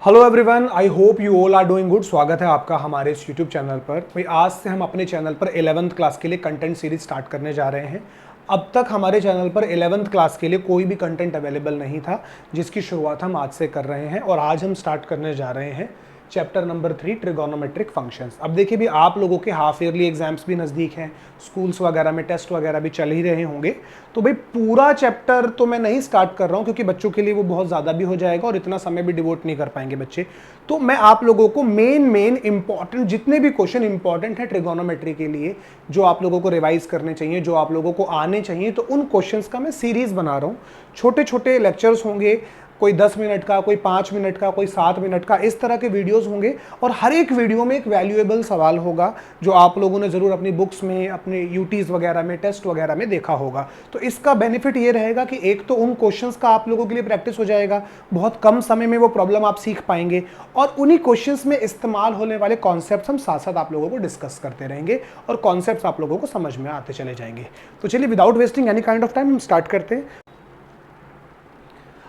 Hello everyone, I hope you all are doing good. स्वागत है आपका हमारे इस यूट्यूब चैनल पर। भाई आज से हम अपने चैनल पर 11th क्लास के लिए कंटेंट सीरीज स्टार्ट करने जा रहे हैं। अब तक हमारे चैनल पर 11th क्लास के लिए कोई भी कंटेंट अवेलेबल नहीं था, जिसकी शुरुआत हम आज से कर रहे हैं। और आज हम स्टार्ट करने जा रहे हैं चैप्टर नंबर 3 ट्रिगोनोमेट्रिक फंक्शंस। अब देखिए भी आप लोगों के हाफ ईयरली एग्जाम्स भी नज़दीक हैं, स्कूल्स वगैरह में टेस्ट वगैरह भी चल ही रहे होंगे। तो भाई पूरा चैप्टर तो मैं नहीं स्टार्ट कर रहा हूँ, क्योंकि बच्चों के लिए वो बहुत ज़्यादा भी हो जाएगा और इतना समय भी डिवोट नहीं कर पाएंगे बच्चे। तो मैं आप लोगों को मेन इंपॉर्टेंट जितने भी क्वेश्चन इंपॉर्टेंट है ट्रिगोनोमेट्री के लिए, जो आप लोगों को रिवाइज करने चाहिए, जो आप लोगों को आने चाहिए, तो उन क्वेश्चंस का मैं सीरीज बना रहा हूँ। छोटे छोटे लेक्चर्स होंगे, कोई 10 मिनट का, कोई 5 मिनट का, कोई 7 मिनट का, इस तरह के वीडियोस होंगे। और हर एक वीडियो में एक वैल्यूएबल सवाल होगा, जो आप लोगों ने ज़रूर अपनी बुक्स में, अपने यूटीज़ वगैरह में, टेस्ट वगैरह में देखा होगा। तो इसका बेनिफिट ये रहेगा कि एक तो उन क्वेश्चंस का आप लोगों के लिए प्रैक्टिस हो जाएगा, बहुत कम समय में वो प्रॉब्लम आप सीख पाएंगे, और उन्हीं क्वेश्चंस में इस्तेमाल होने वाले कॉन्सेप्ट हम साथ साथ आप लोगों को डिस्कस करते रहेंगे और कॉन्सेप्ट आप लोगों को समझ में आते चले जाएंगे। तो चलिए without wasting any kind of time हम स्टार्ट करते हैं।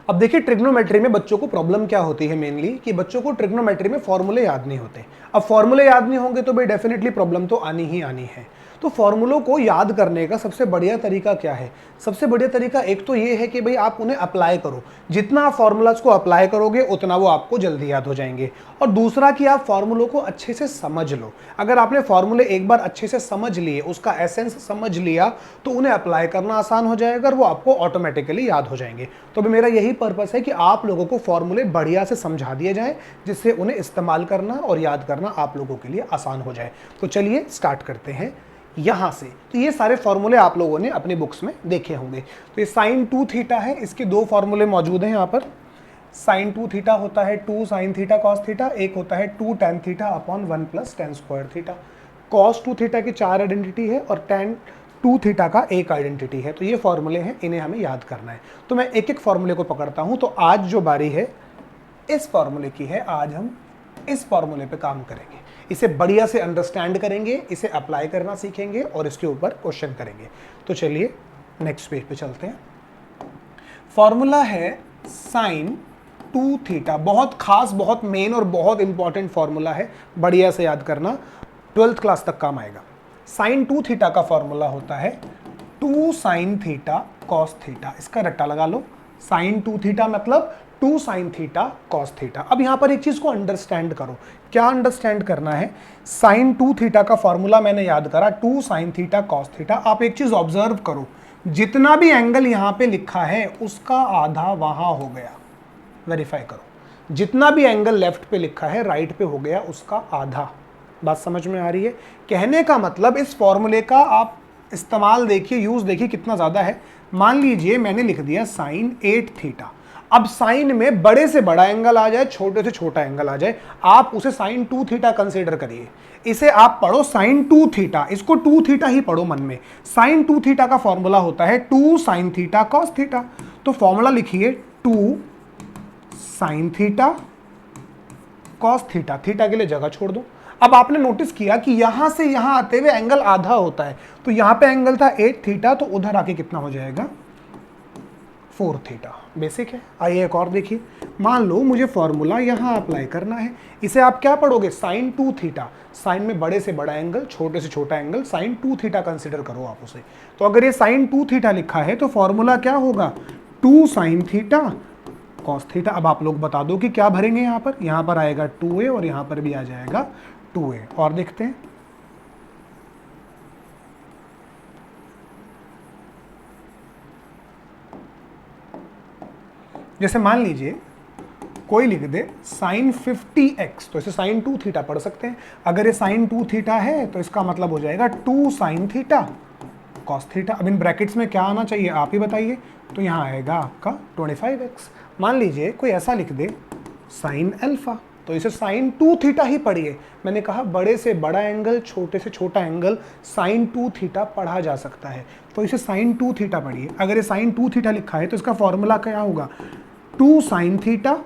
अब देखिए ट्रिग्नोमेट्री में बच्चों को प्रॉब्लम क्या होती है मेनली, कि बच्चों को ट्रिग्नोमेट्री में फॉर्मूले याद नहीं होते। अब फॉर्मूले याद नहीं होंगे तो भाई डेफिनेटली प्रॉब्लम तो आनी ही आनी है। तो फॉर्मूलों को याद करने का सबसे बढ़िया तरीका क्या है? सबसे बढ़िया तरीका एक तो ये है कि भाई आप उन्हें अप्लाई करो। जितना आप फॉर्मूलाज को अप्लाई करोगे उतना वो आपको जल्दी याद हो जाएंगे। और दूसरा कि आप फॉर्मूलों को अच्छे से समझ लो। अगर आपने फॉर्मूले एक बार अच्छे से समझ लिए, उसका एसेंस समझ लिया, तो उन्हें अप्लाई करना आसान हो जाएगा और वो आपको ऑटोमेटिकली याद हो जाएंगे। तो मेरा यही पर्पस है कि आप लोगों को फॉर्मूले बढ़िया से समझा दिए जाए, जिससे उन्हें इस्तेमाल करना और याद करना आप लोगों के लिए आसान हो जाए। तो चलिए स्टार्ट करते हैं यहां से। तो ये सारे फॉर्मूले आप लोगों ने अपनी बुक्स में देखे होंगे। तो ये साइन 2 थीटा है, इसके दो फॉर्मूले मौजूद हैं यहाँ पर। साइन 2 थीटा होता है 2 साइन थीटा कॉस थीटा, एक होता है 2 tan theta upon 1 plus tan square theta. Cos 2 theta की 4 आइडेंटिटी है और टैन 2 थीटा का एक आइडेंटिटी है। तो ये फॉर्मूले हैं, इन्हें हमें याद करना है। तो मैं एक एक फॉर्मूले को पकड़ता हूं। तो आज जो बारी है इस फॉर्मूले की है, आज हम इस फॉर्मूले पे काम करेंगे। इसे बढ़िया से अंडरस्टैंड करेंगे, इसे अप्लाई करना सीखेंगे और इसके ऊपर क्वेश्चन करेंगे। तो चलिए नेक्स्ट पेज पे चलते हैं। फॉर्मूला है साइन 2 थीटा। बहुत खास, बहुत मेन और बहुत इंपॉर्टेंट फॉर्मूला है, बढ़िया से याद करना, 12th क्लास तक काम आएगा। साइन 2 थीटा का फॉर्मूला होता है 2 साइन थीटा कॉस थीटा। इसका रट्टा लगा लो। साइन 2 थीटा मतलब 2 साइन थीटा कॉस थीटा। अब यहां पर एक चीज को अंडरस्टैंड करो। क्या अंडरस्टैंड करना है? साइन 2 थीटा का फॉर्मूला मैंने याद करा 2 साइन थीटा कॉस थीटा। आप एक चीज ऑब्जर्व करो, जितना भी एंगल यहां पे लिखा है उसका आधा वहां हो गया। वेरीफाई करो, जितना भी एंगल लेफ्ट पे लिखा है राइट पे हो गया उसका आधा। बात समझ में आ रही है? कहने का मतलब इस फॉर्मूले का आप इस्तेमाल देखिए, यूज देखिए कितना ज्यादा है। मान लीजिए मैंने लिख दिया साइन 8 थीटा। अब साइन में बड़े से बड़ा एंगल आ जाए, छोटे से छोटा एंगल आ जाए, आप उसे साइन 2 थीटा कंसीडर करिए। इसे आप पढ़ो साइन 2 थीटा, इसको 2 थीटा ही पढ़ो मन में। साइन 2 थीटा का फॉर्मूला होता है 2 साइन थीटा कॉस थीटा। तो फॉर्मूला लिखिए 2 sine theta cos theta. Theta के लिए जगह छोड़ दो। अब आपने नोटिस किया कि यहां से यहां आते हुए एंगल आधा होता है। तो यहां पे एंगल था 8 थीटा, तो उधर आके कितना हो जाएगा? 4 थीटा। बेसिक है। आइए एक और देखिए। मान लो मुझे फॉर्मूला यहां अप्लाई करना है। इसे आप क्या पढ़ोगे? Sign 2 theta. साइन में बड़े से बड़ा एंगल, छोटे से छोटा एंगल, साइन 2 थीटा कंसिडर करो आप उसे। तो अगर ये साइन 2 थीटा लिखा है तो फॉर्मूला क्या होगा? 2 साइन थीटा कॉस थीटा। अब आप लोग बता दो कि क्या भरेंगे यहां पर? यहां पर आएगा 2a और यहां पर भी आ जाएगा 2a। और देखते हैं। जैसे मान लीजिए कोई लिख दे साइन 50x, तो इसे साइन 2 थीटा पढ़ सकते हैं। अगर ये साइन 2 थीटा है तो इसका मतलब हो जाएगा 2 साइन थीटा कॉस थीटा। अब इन ब्रैकेट्स में क्या आना चाहिए आप ही बताइए? तो यहाँ आएगा आपका 25x। मान लीजिए कोई ऐसा लिख दे साइन अल्फा, तो इसे साइन 2 थीटा ही पढ़िए। मैंने कहा बड़े से बड़ा एंगल, छोटे से छोटा एंगल साइन 2 थीटा पढ़ा जा सकता है, तो इसे साइन 2 थीटा पढ़िए। अगर ये साइन 2 थीटा लिखा है तो इसका फॉर्मूला क्या होगा? 2 साइन थीटा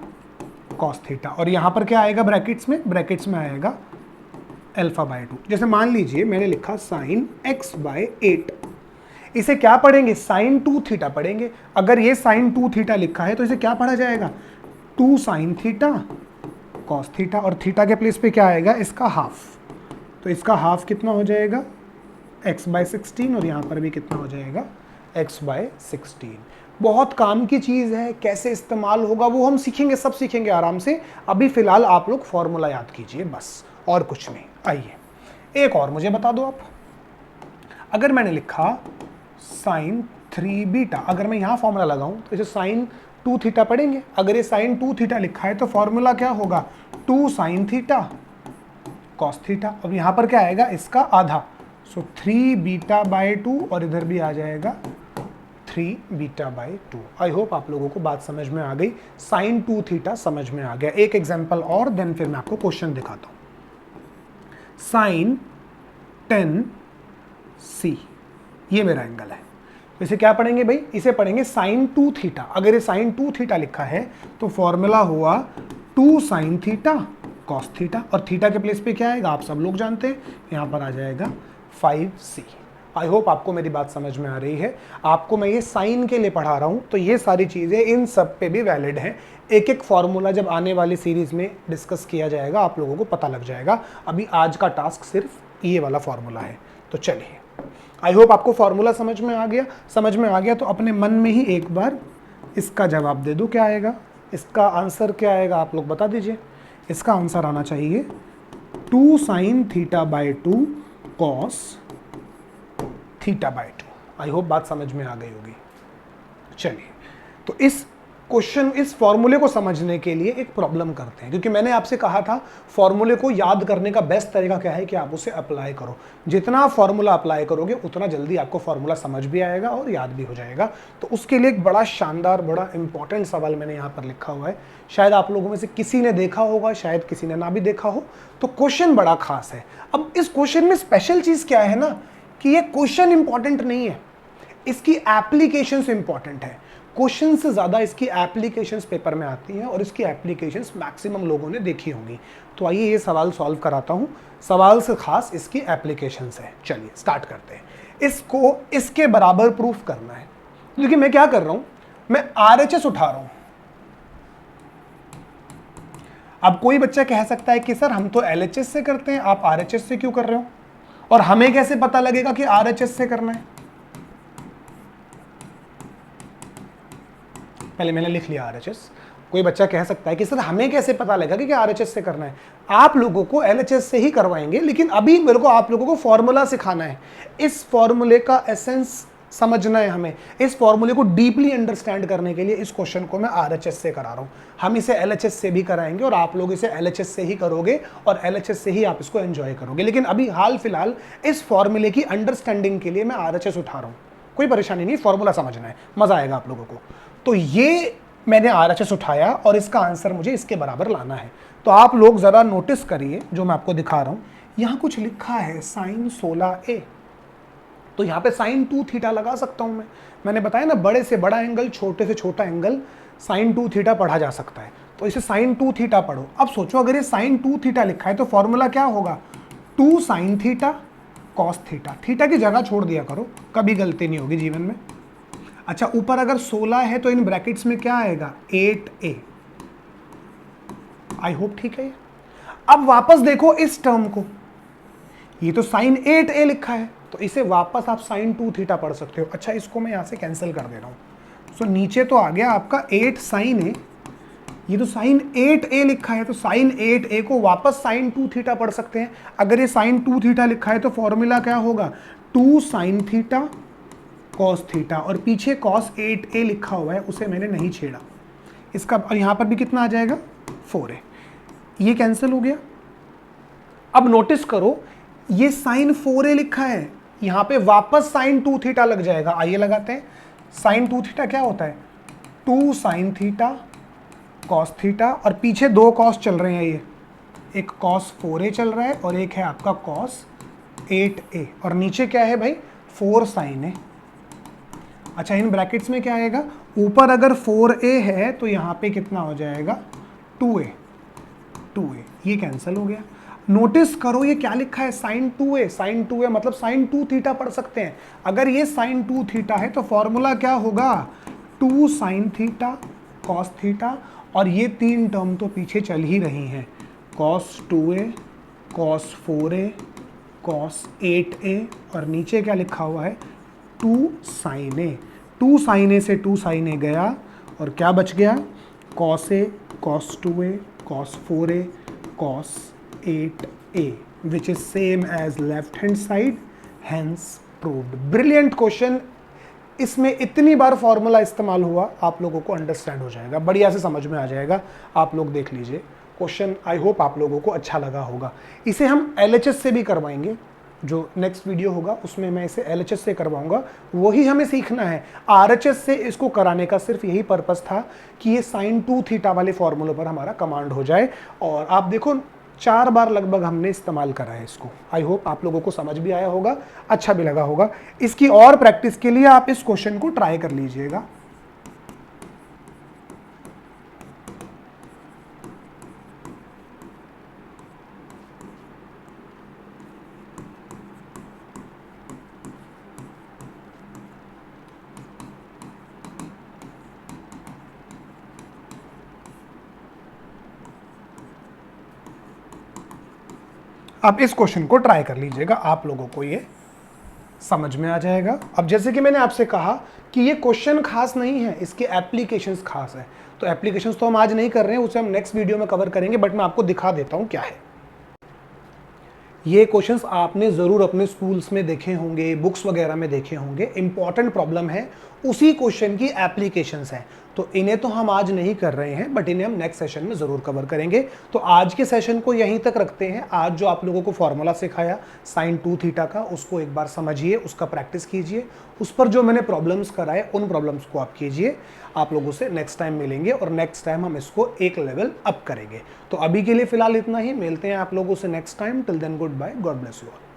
कॉस थीटा। और यहां पर क्या आएगा ब्रैकेट्स में? ब्रैकेट्स में आएगा अल्फा बाय 2। जैसे मान लीजिए मैंने लिखा साइन x बाय 8, इसे क्या पढ़ेंगे? साइन 2 थीटा पढ़ेंगे। अगर ये साइन 2 थीटा लिखा है तो इसे क्या पढ़ा जाएगा? 2 साइन थीटा कॉस थीटा, और थीटा के प्लेस पे क्या आएगा, इसका हाफ, तो इसका हाफ कितना हो जाएगा, x/16, और यहाँ पर भी कितना हो जाएगा, x/16। बहुत काम की चीज़ है, कैसे इस्तेमाल होगा वो हम सीखेंगे, सब सीखेंगे आराम से। अभी फिलहाल आप लोग फॉर्मूला याद कीजिए बस, और कुछ नहीं। आइए एक और मुझे बता दो आप, अगर मैंने लिखा साइन 3 बीटा, अगर मैं यहाँ फॉर्मूला लगाऊं तो इसे साइन 2 थीटा पढ़ेंगे। अगर ये साइन 2 थीटा लिखा है तो फॉर्मूला क्या होगा, 2 साइन थीटा कॉस थीटा। अब यहाँ पर क्या आएगा, इसका आधा, सो 3 बीटा/2, और इधर भी आ जाएगा 3 बीटा/2। आई होप आप लोगों को बात समझ में आ गई, साइन 2 थीटा समझ में आ गया। एक एग्जांपल और, देन फिर मैं आपको क्वेश्चन दिखाता हूं। साइन 10c, ये मेरा एंगल है, तो इसे क्या पढ़ेंगे भाई, इसे पढ़ेंगे साइन 2 थीटा। अगर ये साइन 2 थीटा लिखा है तो फॉर्मूला हुआ 2 साइन थीटा कॉस थीटा, और थीटा के प्लेस पे क्या आएगा, आप सब लोग जानते हैं, यहाँ पर आ जाएगा 5c। आई होप आपको मेरी बात समझ में आ रही है। आपको मैं ये साइन के लिए पढ़ा रहा हूँ, तो ये सारी चीज़ें इन सब पे भी वैलिड हैं। एक एक फॉर्मूला जब आने वाली सीरीज में डिस्कस किया जाएगा आप लोगों को पता लग जाएगा। अभी आज का टास्क सिर्फ ये वाला फॉर्मूला है। तो चलिए, आई होप आपको फॉर्मूला समझ में आ गया। समझ में आ गया तो अपने मन में ही एक बार इसका जवाब दे दो, क्या आएगा, इसका आंसर क्या आएगा, आप लोग बता दीजिए। इसका आंसर आना चाहिए 2 sine theta cos theta. I hope बात समझ में आ गई होगी। चलिए, तो इस क्वेश्चन, इस फॉर्मूले को समझने के लिए एक प्रॉब्लम करते हैं, क्योंकि मैंने आपसे कहा था फॉर्मूले को याद करने का बेस्ट तरीका क्या है कि आप उसे अप्लाई करो। जितना फॉर्मूला अप्लाई करोगे उतना जल्दी आपको फॉर्मूला समझ भी आएगा और याद भी हो जाएगा। तो उसके लिए एक बड़ा शानदार, बड़ा इंपॉर्टेंट सवाल मैंने यहाँ पर लिखा हुआ है। शायद आप लोगों में से किसी ने देखा होगा, शायद किसी ने ना भी देखा हो। तो क्वेश्चन बड़ा खास है। अब इस क्वेश्चन में स्पेशल चीज़ क्या है ना, कि ये क्वेश्चन इंपॉर्टेंट नहीं है, इसकी एप्लीकेशंस इंपॉर्टेंट है। क्वेश्चन से ज़्यादा इसकी एप्लीकेशंस पेपर में आती हैं, और इसकी एप्लीकेशंस मैक्सिमम लोगों ने देखी होंगी। तो आइए ये सवाल सॉल्व कराता हूँ। सवाल से खास इसकी एप्लीकेशंस है। चलिए स्टार्ट करते हैं। इसको इसके बराबर प्रूफ करना है। देखिए मैं क्या कर रहा हूँ, मैं RHS उठा रहा हूँ। अब कोई बच्चा कह सकता है कि सर हम तो LHS से करते हैं, आप RHS से क्यों कर रहे हो, और हमें कैसे पता लगेगा कि RHS से करना है। पहले मैंने लिख लिया RHS। कोई बच्चा कह सकता है कि सर हमें कैसे पता लगेगा कि RHS से करना है। आप लोगों को LHS से ही करवाएंगे, लेकिन अभी मेरे को आप लोगों को फॉर्मूला सिखाना है। इस फॉर्मूले का एसेंस समझना है हमें। इस फॉर्मूले को डीपली अंडरस्टैंड करने के लिए इस क्वेश्चन को मैं RHS से करा रहा हूँ। हम इसे LHS से भी कराएंगे, और आप लोग इसे LHS से ही करोगे, और LHS से ही आप इसको एंजॉय करोगे। लेकिन अभी हाल फिलहाल इस फॉर्मूले की अंडरस्टैंडिंग के लिए मैं RHS उठा रहा हूँ। कोई परेशानी नहीं, फॉर्मूला समझना है, मजा आएगा आप लोगों को। तो ये मैंने RHS उठाया, और इसका आंसर मुझे इसके बराबर लाना है। तो आप लोग ज़रा नोटिस करिए जो मैं आपको दिखा रहा हूँ। यहाँ कुछ लिखा है साइन 16a, तो यहाँ पे साइन 2 थीटा लगा सकता हूँ मैं। मैंने बताया ना, बड़े से बड़ा एंगल, छोटे से छोटा एंगल साइन 2 थीटा पढ़ा जा सकता है। तो इसे साइन 2 थीटा पढ़ो। अब सोचो अगर ये साइन 2 थीटा लिखा है तो फॉर्मूला क्या होगा, 2 sine theta cos theta. Theta की जगह छोड़ दिया करो, कभी गलती नहीं होगी जीवन में। अच्छा, ऊपर अगर 16 है तो इन ब्रैकेट्स में क्या आएगा, 8a। आई होप ठीक है। अब वापस देखो इस टर्म को, ये तो साइन 8a लिखा है, तो इसे वापस आप साइन 2 थीटा पढ़ सकते हो। अच्छा, इसको मैं यहां से कैंसिल कर दे रहा हूं। सो नीचे तो आ गया आपका 8 साइन a, ये तो साइन 8a लिखा है, तो साइन 8a को वापस साइन 2 थीटा पढ़ सकते हैं। अगर ये साइन 2 थीटा लिखा है तो फॉर्मूला क्या होगा, 2 साइन थीटा कॉस थीटा, और पीछे कॉस 8a लिखा हुआ है, उसे मैंने नहीं छेड़ा इसका। और यहाँ पर भी कितना आ जाएगा, 4a। ये कैंसिल हो गया। अब नोटिस करो, ये साइन 4a लिखा है, यहाँ पे वापस साइन 2 थीटा लग जाएगा। आइए लगाते हैं। साइन 2 थीटा क्या होता है, 2 साइन थीटा कॉस थीटा, और पीछे 2 कॉस चल रहे हैं, ये एक कॉस 4a चल रहा है और एक है आपका कॉस 8a, और नीचे क्या है भाई, 4 साइन a। अच्छा, इन ब्रैकेट्स में क्या आएगा, ऊपर अगर 4a है तो यहाँ पे कितना हो जाएगा, 2a। ये कैंसिल हो गया। नोटिस करो ये क्या लिखा है, साइन 2a। साइन 2a मतलब साइन 2 थीटा पढ़ सकते हैं। अगर ये साइन 2 थीटा है तो फॉर्मूला क्या होगा, 2 साइन थीटा कॉस थीटा, और ये 3 टर्म तो पीछे चल ही रही हैं। cos 2a, cos 4a, cos 8a और नीचे क्या लिखा हुआ है 2 sin a। 2 sin a से 2 sin a गया और क्या बच गया cos a, cos 2a, cos 4a, cos 8a which is same as left hand side, hence proved। Brilliant question. इसमें इतनी बार फॉर्मूला इस्तेमाल हुआ, आप लोगों को अंडरस्टैंड हो जाएगा, बढ़िया से समझ में आ जाएगा। आप लोग देख लीजिए क्वेश्चन, आई होप आप लोगों को अच्छा लगा होगा। इसे हम LHS से भी करवाएंगे, जो नेक्स्ट वीडियो होगा उसमें मैं इसे LHS से करवाऊंगा, वही हमें सीखना है। RHS से इसको कराने का सिर्फ यही पर्पस था कि ये sin 2 थीटा वाले फॉर्मूले पर हमारा कमांड हो जाए। और आप देखो 4 बार लगभग हमने इस्तेमाल करा है इसको। आई होप आप लोगों को समझ भी आया होगा, अच्छा भी लगा होगा। इसकी और प्रैक्टिस के लिए आप इस क्वेश्चन को ट्राई कर लीजिएगा। आप इस क्वेश्चन को ट्राई कर लीजिएगा, आप लोगों को ये समझ में आ जाएगा। अब जैसे कि मैंने आपसे कहा कि ये क्वेश्चन खास नहीं है, इसके एप्लीकेशंस खास है। तो एप्लीकेशंस तो हम आज नहीं कर रहे हैं, उसे हम नेक्स्ट वीडियो में कवर करेंगे, बट मैं आपको दिखा देता हूं क्या है। ये क्वेश्चंस आपने ज़रूर अपने स्कूल्स में देखे होंगे, बुक्स वगैरह में देखे होंगे। इंपॉर्टेंट प्रॉब्लम है, उसी क्वेश्चन की एप्लीकेशंस हैं। तो इन्हें तो हम आज नहीं कर रहे हैं, बट इन्हें हम नेक्स्ट सेशन में ज़रूर कवर करेंगे। तो आज के सेशन को यहीं तक रखते हैं। आज जो आप लोगों को फॉर्मूला सिखाया sin 2 थीटा का, उसको एक बार समझिए, उसका प्रैक्टिस कीजिए। उस पर जो मैंने प्रॉब्लम्स कराए, उन प्रॉब्लम्स को आप कीजिए। आप लोगों से नेक्स्ट टाइम मिलेंगे और नेक्स्ट टाइम हम इसको एक लेवल अप करेंगे। तो अभी के लिए फिलहाल इतना ही, मिलते हैं आप लोगों से next time. Till then good bye, God bless you all.